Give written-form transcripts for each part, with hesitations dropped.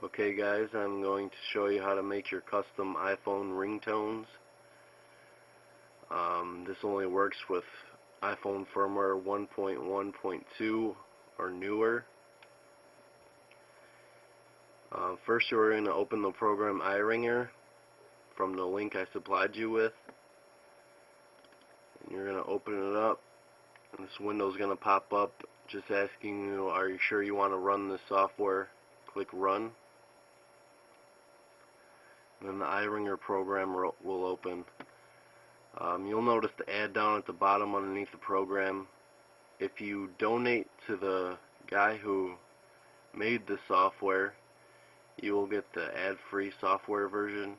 Okay guys, I'm going to show you how to make your custom iPhone ringtones. This only works with iPhone firmware 1.1.2 or newer. First you're going to open the program iRinger from the link I supplied you with. And you're going to open it up, and this window is going to pop up just asking you, are you sure you want to run this software? Click Run. And then the iRinger program will open. You'll notice the ad down at the bottom underneath the program. If you donate to the guy who made the software, you will get the ad-free software version.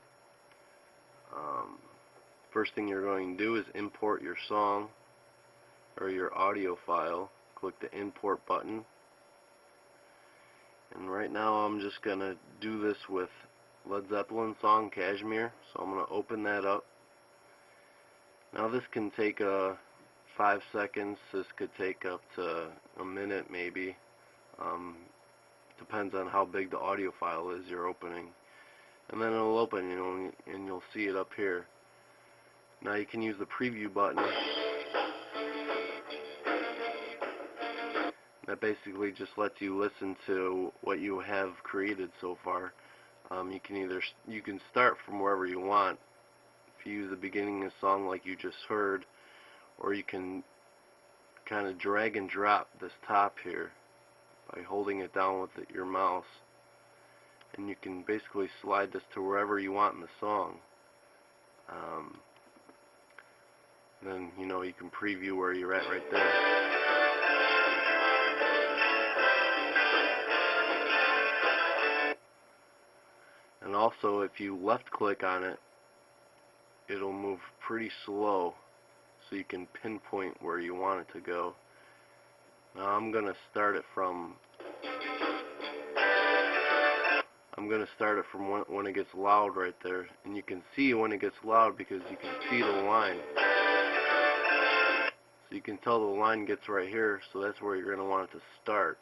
First thing you're going to do is import your song or your audio file. Click the import button. And right now I'm just going to do this with Led Zeppelin song Kashmir, so I'm going to open that up. Now this can take 5 seconds, this could take up to a minute maybe. Depends on how big the audio file is you're opening. And then it'll open, and you'll see it up here. Now you can use the preview button. That basically just lets you listen to what you have created so far. You can start from wherever you want. If you use the beginning of the song like you just heard, or you can kind of drag and drop this top here by holding it down with your mouse, and you can basically slide this to wherever you want in the song. Then you can preview where you're at right there. And also, if you left click on it, it'll move pretty slow, so you can pinpoint where you want it to go. Now I'm going to start it from when it gets loud right there, and you can see when it gets loud because you can see the line. So you can tell the line gets right here, so that's where you're going to want it to start.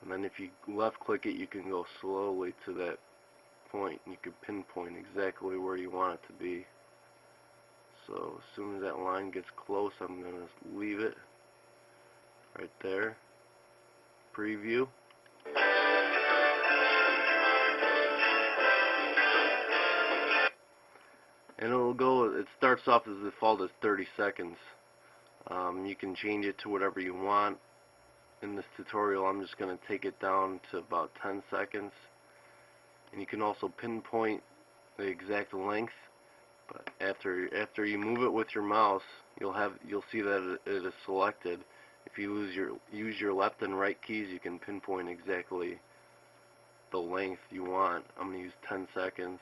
And then if you left click it, you can go slowly to that point, and you can pinpoint exactly where you want it to be. So as soon as that line gets close, I'm going to leave it right there. Preview. And it starts off as the default as 30 seconds. You can change it to whatever you want. In this tutorial I'm just going to take it down to about 10 seconds. And you can also pinpoint the exact length, but after you move it with your mouse, you'll see that it is selected. If you use your left and right keys, you can pinpoint exactly the length you want. I'm going to use 10 seconds.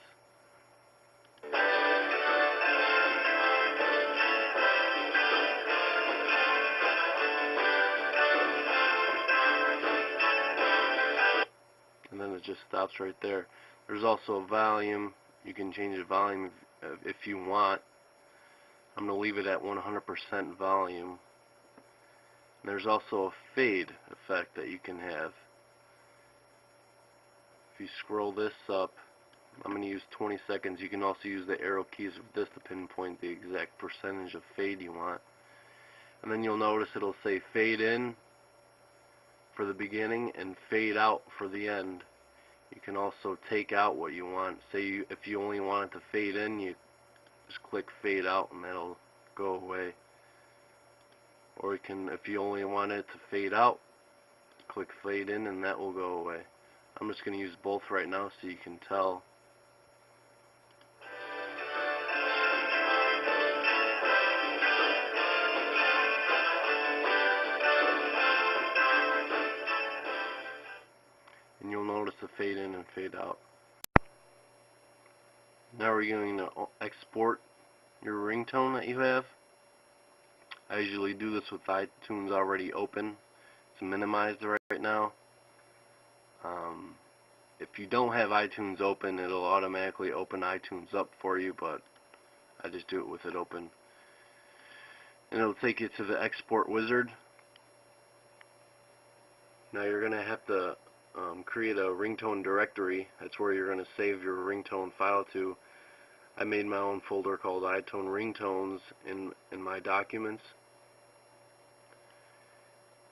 And then it just stops right there. There's also a volume. You can change the volume if you want. I'm going to leave it at 100% volume. And there's also a fade effect that you can have. If you scroll this up, I'm going to use 20 seconds. You can also use the arrow keys of this to pinpoint the exact percentage of fade you want. And then you'll notice it'll say fade in for the beginning and fade out for the end. You can also take out what you want. Say if you only want it to fade in, you just click fade out and that'll go away. Or if you only want it to fade out, click fade in and that will go away. I'm just going to use both right now so you can tell. And you'll notice the fade in and fade out. Now we're going to export your ringtone that you have. I usually do this with iTunes already open. It's minimized right now. If you don't have iTunes open, it'll automatically open iTunes up for you, but I just do it with it open. And it'll take you to the export wizard. Now you're going to have to create a ringtone directory. That's where you're going to save your ringtone file to. I made my own folder called iTone Ringtones in my documents.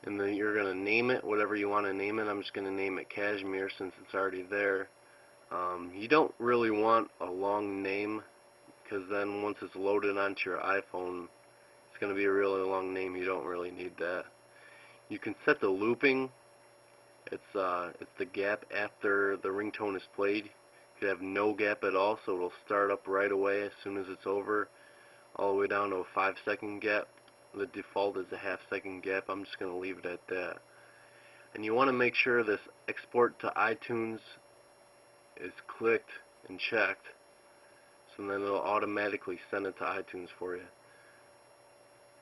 And then you're going to name it whatever you want to name it. I'm just going to name it Cashmere since it's already there. You don't really want a long name, because then once it's loaded onto your iPhone, it's going to be a really long name. You don't really need that. You can set the looping. It's the gap after the ringtone is played. You could have no gap at all, so it'll start up right away as soon as it's over, all the way down to a 5-second gap. The default is a half-second gap. I'm just going to leave it at that. And you want to make sure this export to iTunes is clicked and checked, so then it'll automatically send it to iTunes for you.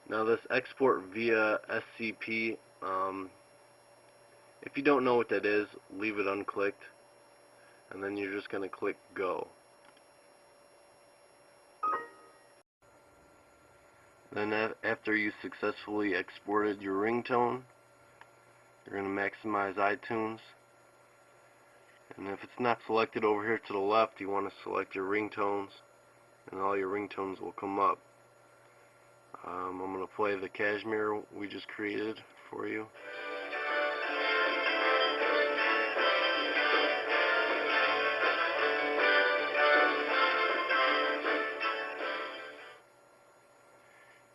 Now this export via SCP, if you don't know what that is, leave it unclicked, and then you're just going to click go. Then after you successfully exported your ringtone, you're going to maximize iTunes, and if it's not selected over here to the left, you want to select your ringtones, and all your ringtones will come up. I'm going to play the Cashmere we just created for you.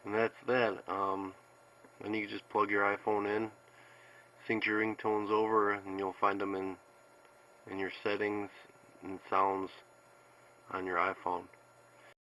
And that's that. Then you can just plug your iPhone in, sync your ringtones over, and you'll find them in your settings and sounds on your iPhone.